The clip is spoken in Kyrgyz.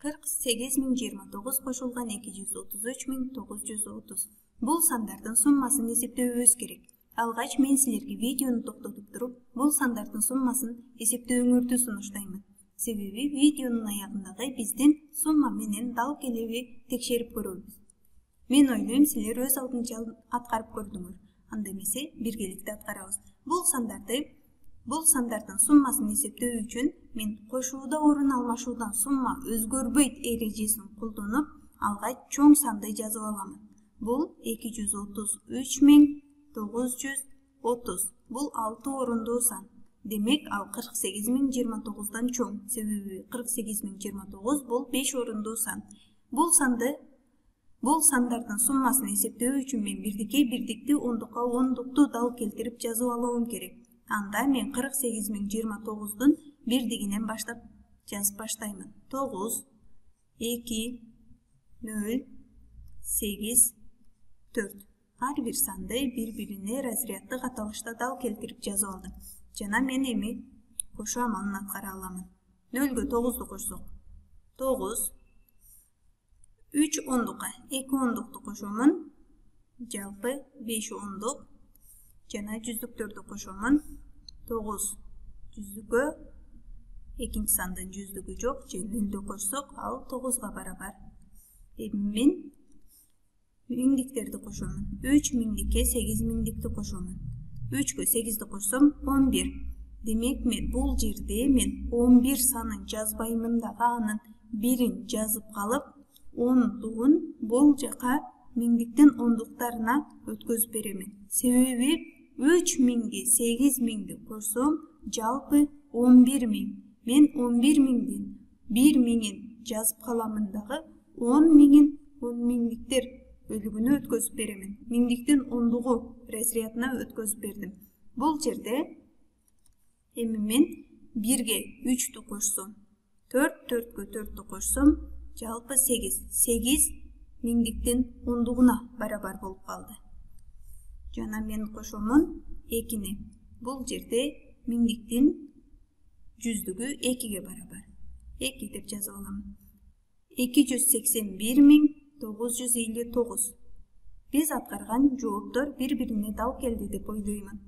48029 кошулган 233930. Бул сандардын суммасын эсептөөбүз керек. Алгач мен силерге видеону токтотуп туруп, бул сандардын суммасын эсептөөңөрдү сунуштаймын. Себеби видеонун аягындагы биздин сумма менен дал келеби текшерип көрөбүз. Мен ойлойм, силер өз алдынча аткарып көрдүңөр. Анда эмесе биргеликте аткарабыз. Бул сандардын суммасын эсептөө үчүн мен кошууда орун алмашуудан сумма өзгөрбөйт эрежесин колдонуп, алгач чоң санды жазып аламын. Бул 233930. Бул 6 орундуу сан. Демек, ал 48029дан чоң. Себеби 48029 бул 5 орундуу сан. Бул сандардын суммасын эсептөө үчүн мен бирдикти ондукка ондукту дал келтирип жазып алуум керек. Анда мен 48029дун бирдигинен баштап жазып баштаймын. 9, 2, 0, 8, 4. Ар бир санды бири-бирине разряддык аталышта дал келтирип жазып алдым. Жана мен эми кошуу амалын аткара аламын. 0ге 9ду кошсок 9, 3 ондукка 2 ондукту кошомун, жалпы 5 ондук. Жана жүздүктөрдү кошомун. 9 жүздүккө, экинчи сандын жүздүгү жок, же 0ду кошсок, ал 9га барабар. Эми мен миңдиктерди кошомун. 3 миңдикке 8 миңдикти кошомун. 3кө 8ди кошсом 11. Демек, мен бул жерде 11 санын жазбаймын дагы анын бирин жазып калып, ондугун бул жака миңдиктин ондуктарына өткөзүп беремин. Себеби 3 миңге 8 миңди кошсом, жалпы 11 миң. Мен 11 миңдин 1 миңин жазып каламын дагы 10 миңин 10 миңдиктер бөлүгүнө өткөзүп беремин. Миңдиктин ондугу разрядына өткөзүп бердим. Бул жерде эми мен 1ге 3тү кошсом, 4кө 4тү кошсом, жалпы 8. 8 миңдиктин ондугуна барабар болуп калды. Жана мен кошомун 2-ни. Бул жерде миңдиктин жүздүгү 2ге барабар. 2 деп жазып аламын. 281.959. Биз аткарган жооптор бири-бирине дал келди деп ойлоймун.